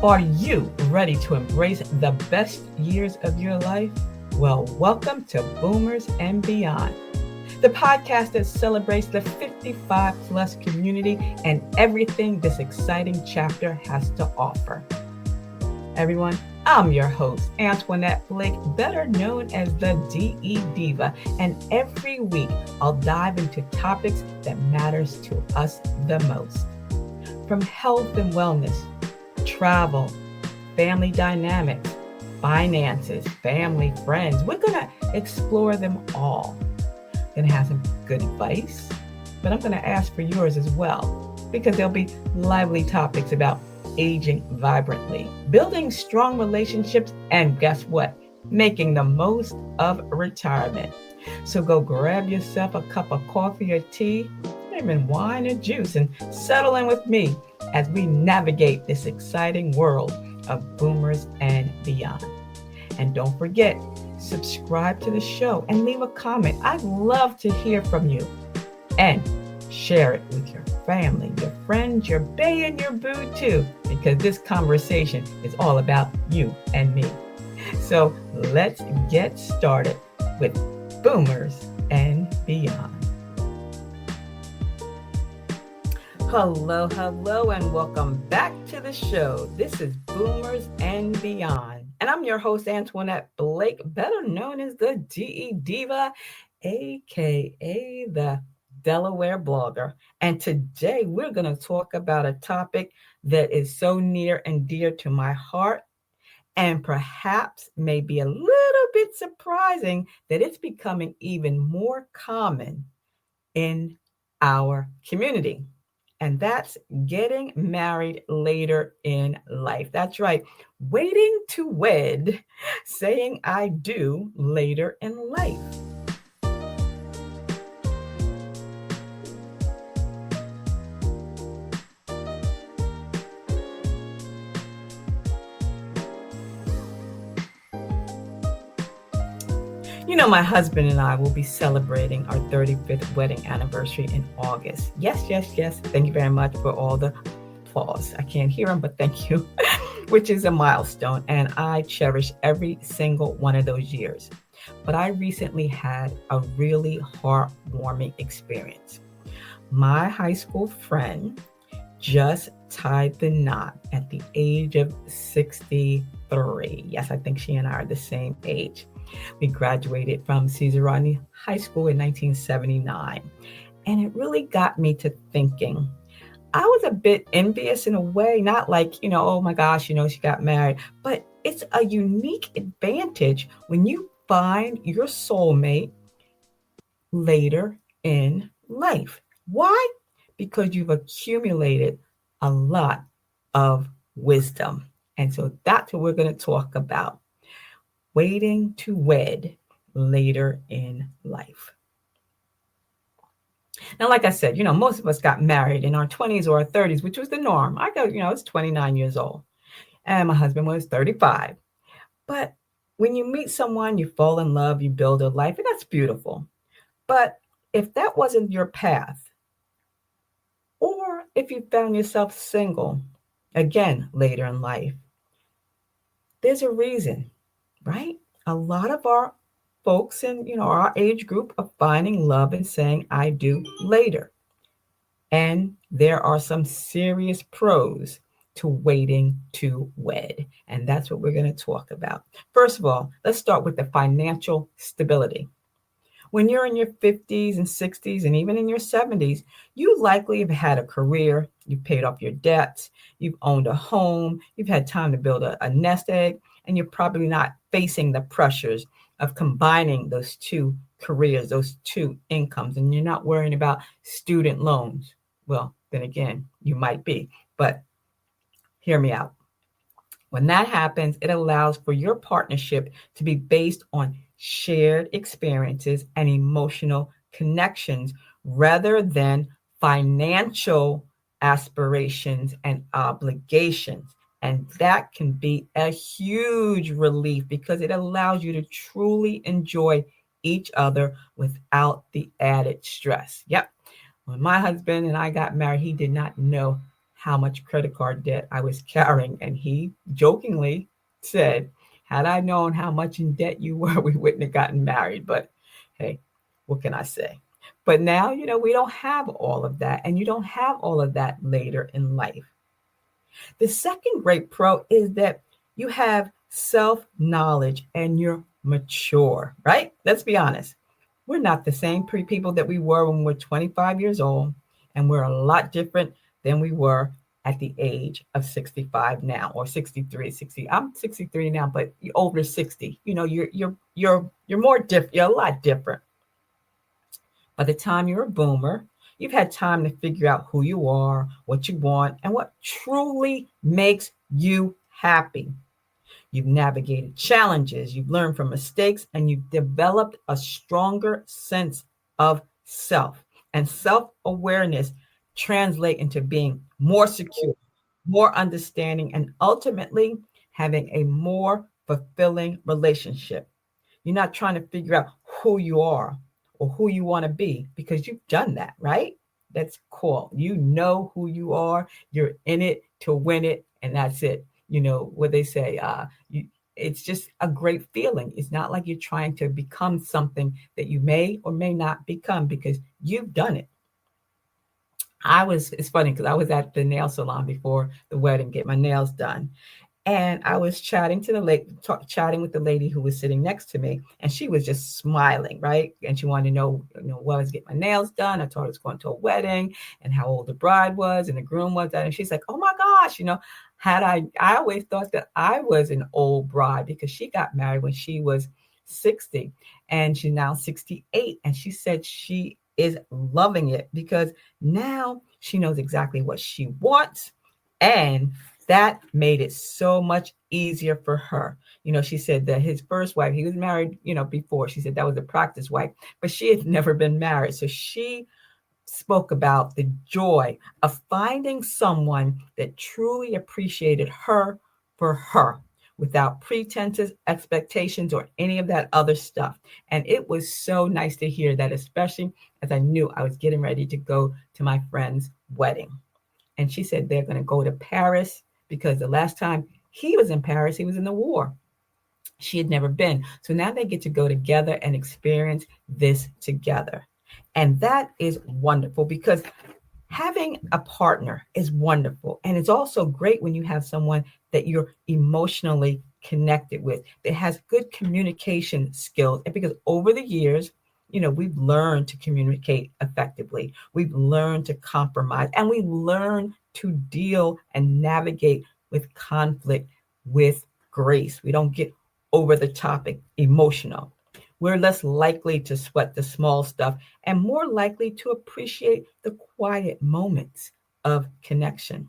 Are you ready to embrace the best years of your life? Well, welcome to Boomers and Beyond, the podcast that celebrates the 55 plus community and everything this exciting chapter has to offer. Everyone, I'm your host, Antionette Blake, better known as the DE Divah, and every week I'll dive into topics that matters to us the most. From health and wellness, travel, family dynamics, finances, family, friends. We're going to explore them all. Going to have some good advice, but I'm going to ask for yours as well, because there'll be lively topics about aging vibrantly, building strong relationships, and guess what? Making the most of retirement. So go grab yourself a cup of coffee or tea, even wine or juice, and settle in with me as we navigate this exciting world of boomers and beyond. And don't forget, subscribe to the show and leave a comment. I'd love to hear from you. And share it with your family, your friends, your bae, and your boo too, because this conversation is all about you and me. So let's get started with Boomers and Beyond. Hello, and welcome back to the show. This is Boomers and Beyond, and I'm your host, Antionette Blake, better known as the DE Divah, aka the Delaware Blogger. And today we're going to talk about a topic that is so near and dear to my heart, and perhaps may be a little bit surprising that it's becoming even more common in our community. And that's getting married later in life. That's right. Waiting to wed, saying I do later in life. You know, my husband and I will be celebrating our 35th wedding anniversary in August. Yes. Thank you very much for all the applause. I can't hear them, but thank you, which is a milestone. And I cherish every single one of those years. But I recently had a really heartwarming experience. My high school friend just tied the knot at the age of 63. Yes, I think she and I are the same age. We graduated from Caesar Rodney High School in 1979. And it really got me to thinking. I was a bit envious in a way, not like, oh my gosh, she got married, but it's a unique advantage when you find your soulmate later in life. Why? Because you've accumulated a lot of wisdom. And so that's what we're going to talk about. Waiting to wed later in life. Now, like I said, most of us got married in our 20s or our 30s, which was the norm. I was 29 years old and my husband was 35. But when you meet someone, you fall in love, you build a life, and that's beautiful. But if that wasn't your path, or if you found yourself single, again, later in life, there's a reason. Right? A lot of our folks in, our age group are finding love and saying, I do later. And there are some serious pros to waiting to wed. And that's what we're going to talk about. First of all, let's start with the financial stability. When you're in your 50s and 60s and even in your 70s, you likely have had a career, you've paid off your debts, you've owned a home, you've had time to build a nest egg, and you're probably not facing the pressures of combining those two careers, those two incomes, and you're not worrying about student loans. Well, then again, you might be, but hear me out. When that happens, it allows for your partnership to be based on shared experiences and emotional connections rather than financial aspirations and obligations. And that can be a huge relief because it allows you to truly enjoy each other without the added stress. Yep. When my husband and I got married, he did not know how much credit card debt I was carrying. And he jokingly said, had I known how much in debt you were, we wouldn't have gotten married. But hey, what can I say? But now, we don't have all of that. And you don't have all of that later in life. The second great pro is that you have self knowledge and you're mature, right? Let's be honest. We're not the same people that we were when we were 25 years old, and we're a lot different than we were at the age of 65 now, or 63, 60. I'm 63 now, but you're over 60. You're more different. You're a lot different. By the time you're a boomer, you've had time to figure out who you are, what you want, and what truly makes you happy. You've navigated challenges, you've learned from mistakes, and you've developed a stronger sense of self. And self-awareness translate into being more secure, more understanding, and ultimately having a more fulfilling relationship. You're not trying to figure out who you are or who you want to be because you've done that, right? That's cool. You know who you are. You're in it to win it, and that's it. What they say, it's just a great feeling. It's not like you're trying to become something that you may or may not become because you've done it. It's funny because I was at the nail salon before the wedding, get my nails done. And I was chatting with the lady who was sitting next to me, and she was just smiling, right? And she wanted to know, where I was getting my nails done. I told her I was going to a wedding and how old the bride was and the groom was. And she's like, "Oh my gosh, I always thought that I was an old bride because she got married when she was 60, and she's now 68. And she said she is loving it because now she knows exactly what she wants, and that made it so much easier for her. She said that his first wife, he was married, before. She said that was a practice wife, but she had never been married. So she spoke about the joy of finding someone that truly appreciated her for her without pretenses, expectations, or any of that other stuff. And it was so nice to hear that, especially as I knew I was getting ready to go to my friend's wedding. And she said they're going to go to Paris because the last time he was in Paris, he was in the war. She had never been. So now they get to go together and experience this together. And that is wonderful because having a partner is wonderful. And it's also great when you have someone that you're emotionally connected with, that has good communication skills. And because over the years, we've learned to communicate effectively. We've learned to compromise, and we learn to deal and navigate with conflict with grace. We don't get over the topic emotional. We're less likely to sweat the small stuff and more likely to appreciate the quiet moments of connection.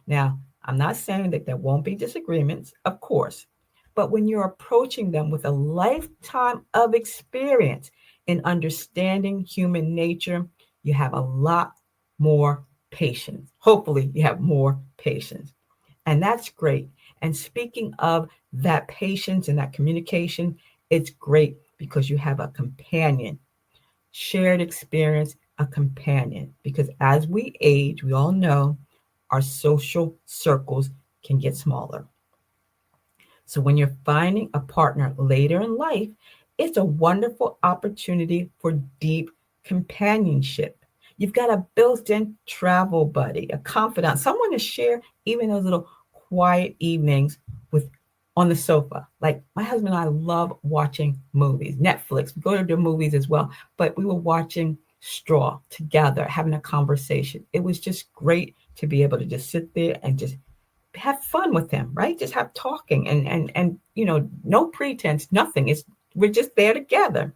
Now, I'm not saying that there won't be disagreements, of course, but when you're approaching them with a lifetime of experience in understanding human nature, you have a lot more patience. Hopefully, you have more patience. And that's great. And speaking of that patience and that communication, it's great because you have a companion, shared experience, a companion. Because as we age, we all know our social circles can get smaller. So when you're finding a partner later in life, it's a wonderful opportunity for deep companionship. You've got a built-in travel buddy, a confidant, someone to share even those little quiet evenings with on the sofa. Like my husband and I love watching movies, Netflix. We go to the movies as well, but we were watching Straw together, having a conversation. It was just great to be able to just sit there and just have fun with him, right? Just have talking and no pretense, nothing. We're just there together.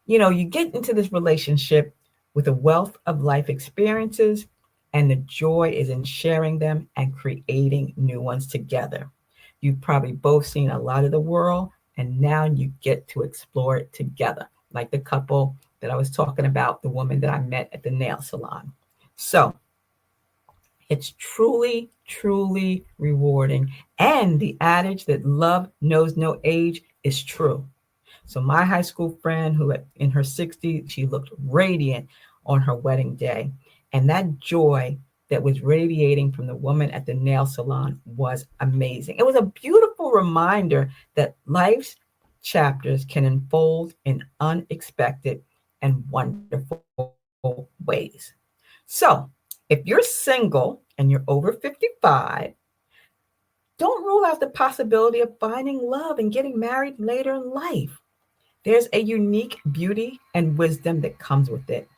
You get into this relationship with a wealth of life experiences, and the joy is in sharing them and creating new ones together. You've probably both seen a lot of the world, and now you get to explore it together, like the couple that I was talking about, the woman that I met at the nail salon. So it's truly, truly rewarding. And the adage that love knows no age is true. So my high school friend who in her 60s, she looked radiant on her wedding day. And that joy that was radiating from the woman at the nail salon was amazing. It was a beautiful reminder that life's chapters can unfold in unexpected and wonderful ways. So, if you're single and you're over 55, don't rule out the possibility of finding love and getting married later in life. There's a unique beauty and wisdom that comes with it.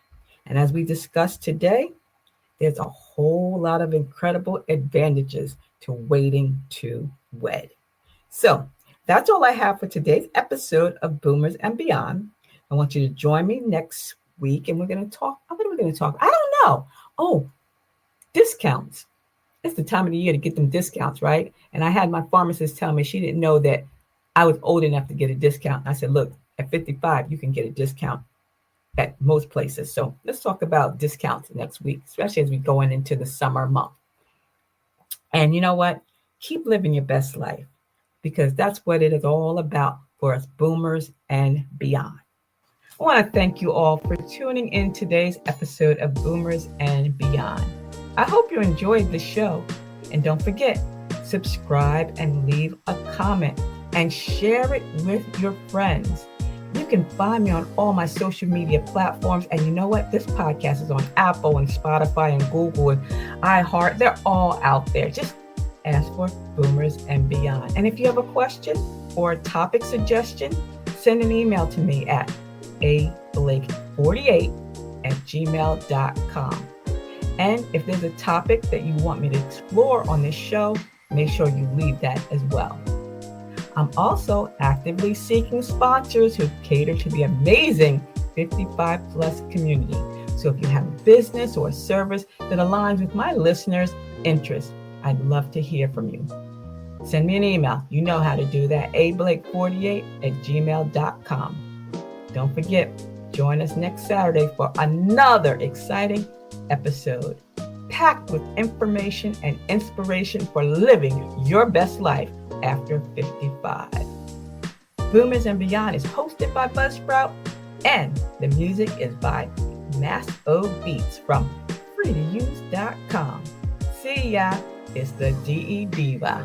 And as we discussed today, there's a whole lot of incredible advantages to waiting to wed. So that's all I have for today's episode of Boomers and Beyond. I want you to join me next week and we're going to talk. What are we going to talk? I don't know. Oh, discounts. It's the time of the year to get them discounts, right? And I had my pharmacist tell me she didn't know that I was old enough to get a discount. I said, look, at 55, you can get a discount at most places. So let's talk about discounts next week, especially as we go into the summer month. And you know what? Keep living your best life because that's what it is all about for us boomers and beyond. I want to thank you all for tuning in today's episode of Boomers and Beyond. I hope you enjoyed the show. And don't forget, subscribe and leave a comment and share it with your friends. You can find me on all my social media platforms. And you know what? This podcast is on Apple and Spotify and Google and iHeart. They're all out there. Just ask for Boomers and Beyond. And if you have a question or a topic suggestion, send an email to me at ablake48@gmail.com. And if there's a topic that you want me to explore on this show, make sure you leave that as well. I'm also actively seeking sponsors who cater to the amazing 55 plus community. So if you have a business or a service that aligns with my listeners' interests, I'd love to hear from you. Send me an email. You know how to do that. ablake48@gmail.com. Don't forget, join us next Saturday for another exciting episode packed with information and inspiration for living your best life after 55. Boomers and Beyond is hosted by Buzzsprout, and the music is by Mass O Beats from freetouse.com. See ya, it's the DE Divah.